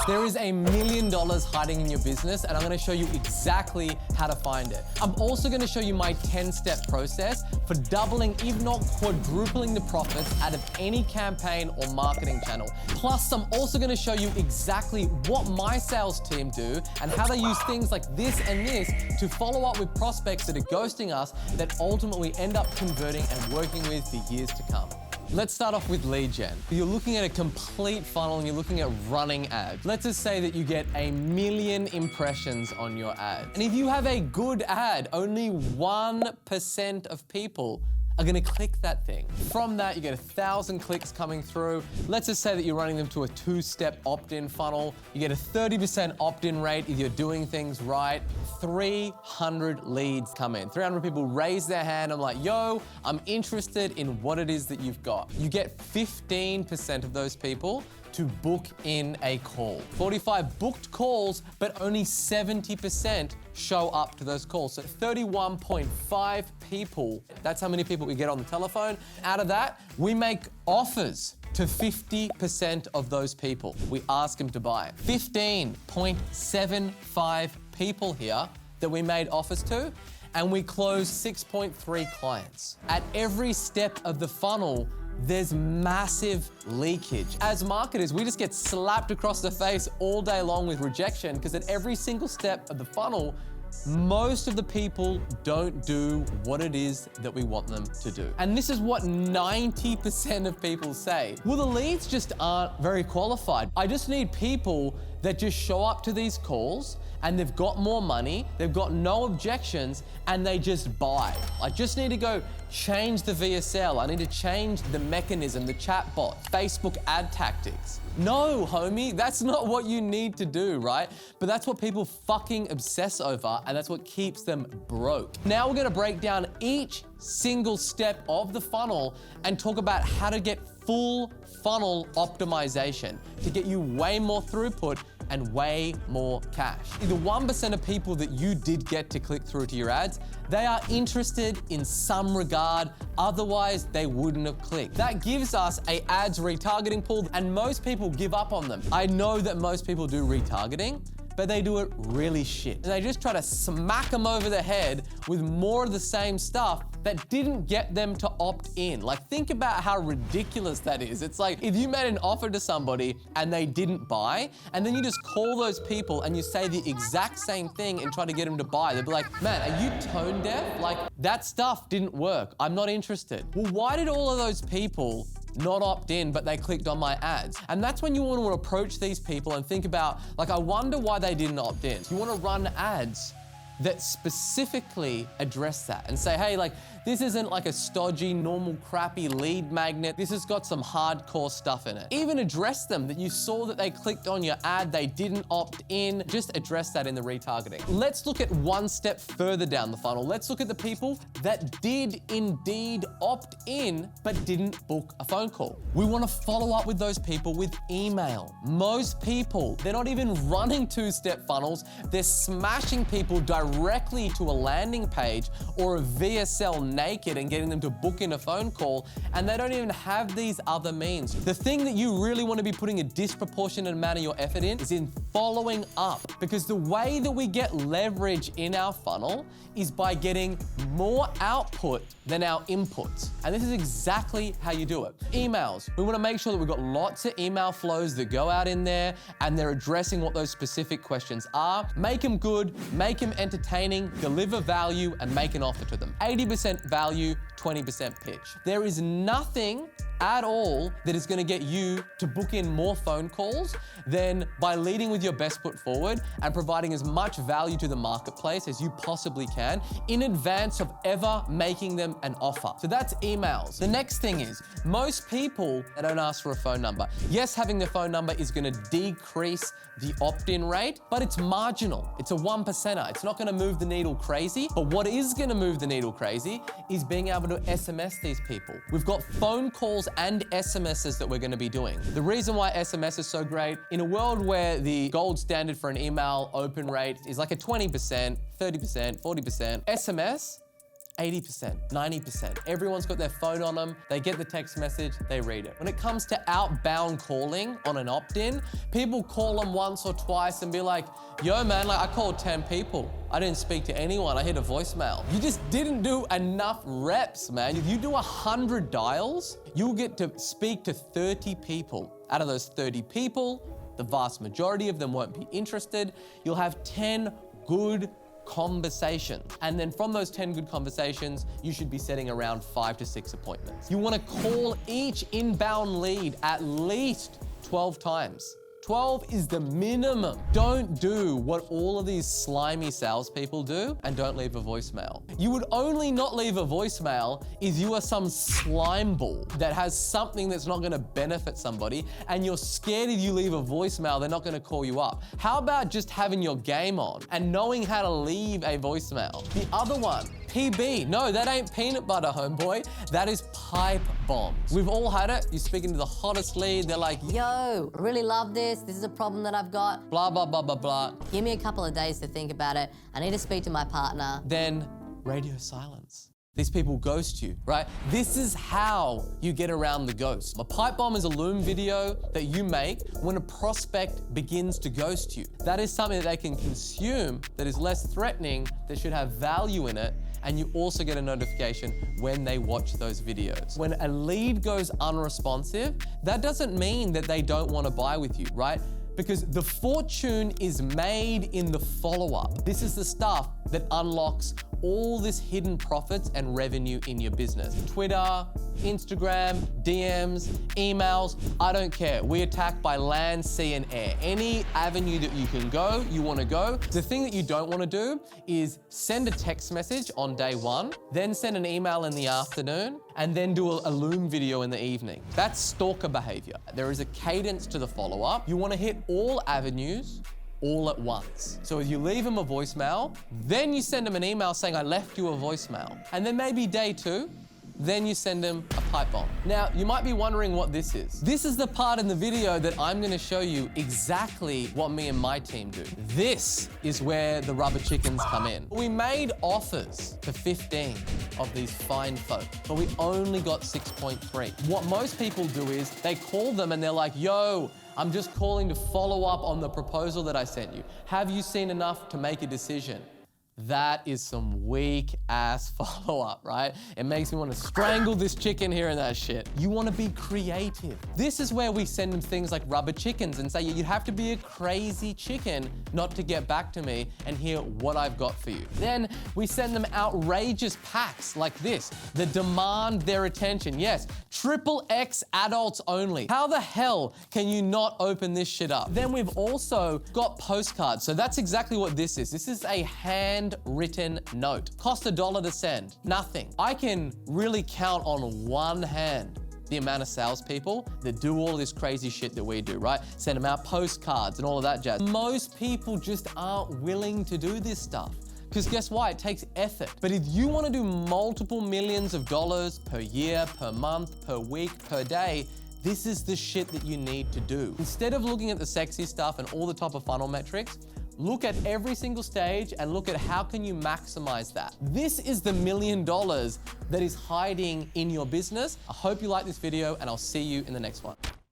There is $1 million hiding in your business, and I'm gonna show you exactly how to find it. I'm also gonna show you my 10-step process for doubling, if not quadrupling the profits out of any campaign or marketing channel. Plus, I'm also gonna show you exactly what my sales team do and how they use things like this and this to follow up with prospects that are ghosting us that ultimately end up converting and working with for years to come. Let's start off with lead gen. You're looking at a complete funnel and you're looking at running ads. Let's just say that you get 1 million impressions on your ad. And if you have a good ad, only 1% of people are gonna click that thing. From that, you get 1,000 clicks coming through. Let's just say that you're running them to a 2-step opt-in funnel. You get a 30% opt-in rate if you're doing things right. 300 leads come in. 300 people raise their hand. I'm like, yo, I'm interested in what it is that you've got. You get 15% of those people to book in a call. 45 booked calls, but only 70% show up to those calls. So 31.5 people, that's how many people we get on the telephone. Out of that, we make offers to 50% of those people. We ask them to buy. 15.75 people here that we made offers to, and we closed 6.3 clients. At every step of the funnel, there's massive leakage. As marketers, we just get slapped across the face all day long with rejection because at every single step of the funnel, most of the people don't do what it is that we want them to do. And this is what 90% of people say. Well, the leads just aren't very qualified. I just need people that just show up to these calls and they've got more money, they've got no objections, and they just buy. I just need to go change the VSL. I need to change the mechanism, the chatbot, Facebook ad tactics. No, homie, that's not what you need to do, right? But that's what people fucking obsess over, and that's what keeps them broke. Now we're gonna break down each single step of the funnel and talk about how to get full funnel optimization to get you way more throughput and way more cash. The 1% of people that you did get to click through to your ads, they are interested in some regard, otherwise they wouldn't have clicked. That gives us a ads retargeting pool, and most people give up on them. I know that most people do retargeting, but they do it really shit. And they just try to smack them over the head with more of the same stuff that didn't get them to opt in. Like, think about how ridiculous that is. It's like if you made an offer to somebody and they didn't buy, and then you just call those people and you say the exact same thing and try to get them to buy. They'll be like, man, are you tone deaf? Like, that stuff didn't work. I'm not interested. Well, why did all of those people not opt in, but they clicked on my ads? And that's when you want to approach these people and think about, like, I wonder why they didn't opt in. You want to run ads that specifically address that and say, hey, like, this isn't like a stodgy, normal, crappy lead magnet. This has got some hardcore stuff in it. Even address them that you saw that they clicked on your ad, they didn't opt in. Just address that in the retargeting. Let's look at one step further down the funnel. Let's look at the people that did indeed opt in, but didn't book a phone call. We want to follow up with those people with email. Most people, they're not even running 2-step funnels. They're smashing people directly to a landing page or a VSL naked and getting them to book in a phone call, and they don't even have these other means. The thing that you really want to be putting a disproportionate amount of your effort in is in following up, because the way that we get leverage in our funnel is by getting more output than our inputs. And this is exactly how you do it. Emails. We want to make sure that we've got lots of email flows that go out in there and they're addressing what those specific questions are. Make them good, make them entertaining, deliver value, and make an offer to them. 80% value, 20% pitch. There is nothing at all that is going to get you to book in more phone calls than by leading with your best foot forward and providing as much value to the marketplace as you possibly can in advance of ever making them an offer. So that's emails. The next thing is, most people, they don't ask for a phone number. Yes, having the phone number is going to decrease the opt-in rate, but it's marginal. It's a 1%er. It's not going to move the needle crazy, but what is going to move the needle crazy is being able to SMS these people. We've got phone calls and SMSs that we're going to be doing. The reason why SMS is so great, in a world where the gold standard for an email open rate is like a 20%, 30%, 40%, SMS 80%, 90%. Everyone's got their phone on them, they get the text message, they read it. When it comes to outbound calling on an opt-in, people call them once or twice and be like, yo man, like I called 10 people. I didn't speak to anyone, I hit a voicemail. You just didn't do enough reps, man. If you do 100 dials, you'll get to speak to 30 people. Out of those 30 people, the vast majority of them won't be interested. You'll have 10 good conversations. And then from those 10 good conversations, you should be setting around 5 to 6 appointments. You wanna call each inbound lead at least 12 times. 12 is the minimum. Don't do what all of these slimy salespeople do and don't leave a voicemail. You would only not leave a voicemail if you are some slime ball that has something that's not gonna benefit somebody and you're scared if you leave a voicemail, they're not gonna call you up. How about just having your game on and knowing how to leave a voicemail? The other one, PB. No, that ain't peanut butter, homeboy. That is pipe bombs. We've all had it. You're speaking to the hottest lead. They're like, yo, I really love this. This is a problem that I've got. Blah, blah, blah, blah, blah. Give me a couple of days to think about it. I need to speak to my partner. Then radio silence. These people ghost you, right? This is how you get around the ghost. A pipe bomb is a Loom video that you make when a prospect begins to ghost you. That is something that they can consume that is less threatening, that should have value in it, and you also get a notification when they watch those videos. When a lead goes unresponsive, that doesn't mean that they don't want to buy with you, right? Because the fortune is made in the follow-up. This is the stuff that unlocks all this hidden profits and revenue in your business. Twitter, Instagram, DMs, emails, I don't care. We attack by land, sea, and air. Any avenue that you can go, you wanna go. The thing that you don't wanna do is send a text message on day one, then send an email in the afternoon, and then do a Loom video in the evening. That's stalker behavior. There is a cadence to the follow-up. You wanna hit all avenues all at once. So if you leave them a voicemail, then you send them an email saying, I left you a voicemail. And then maybe day two, then you send them a pipe bomb. Now, you might be wondering what this is. This is the part in the video that I'm gonna show you exactly what me and my team do. This is where the rubber chickens come in. We made offers to 15 of these fine folk, but we only got 6.3. What most people do is they call them and they're like, yo, I'm just calling to follow up on the proposal that I sent you. Have you seen enough to make a decision? That is some weak ass follow-up, right? It makes me want to strangle this chicken here and that shit. You want to be creative. This is where we send them things like rubber chickens and say, you have to be a crazy chicken not to get back to me and hear what I've got for you. Then we send them outrageous packs like this that demand their attention. Yes, XXX adults only. How the hell can you not open this shit up? Then we've also got postcards. So that's exactly what this is. This is a handwritten note. Cost $1 to send, nothing. I can really count on one hand the amount of salespeople that do all this crazy shit that we do, right? Send them out postcards and all of that jazz. Most people just aren't willing to do this stuff. Because guess why? It takes effort. But if you want to do multiple millions of dollars per year, per month, per week, per day, this is the shit that you need to do. Instead of looking at the sexy stuff and all the top of funnel metrics, look at every single stage and look at how can you maximize that. This is the $1 million that is hiding in your business. I hope you like this video and I'll see you in the next one.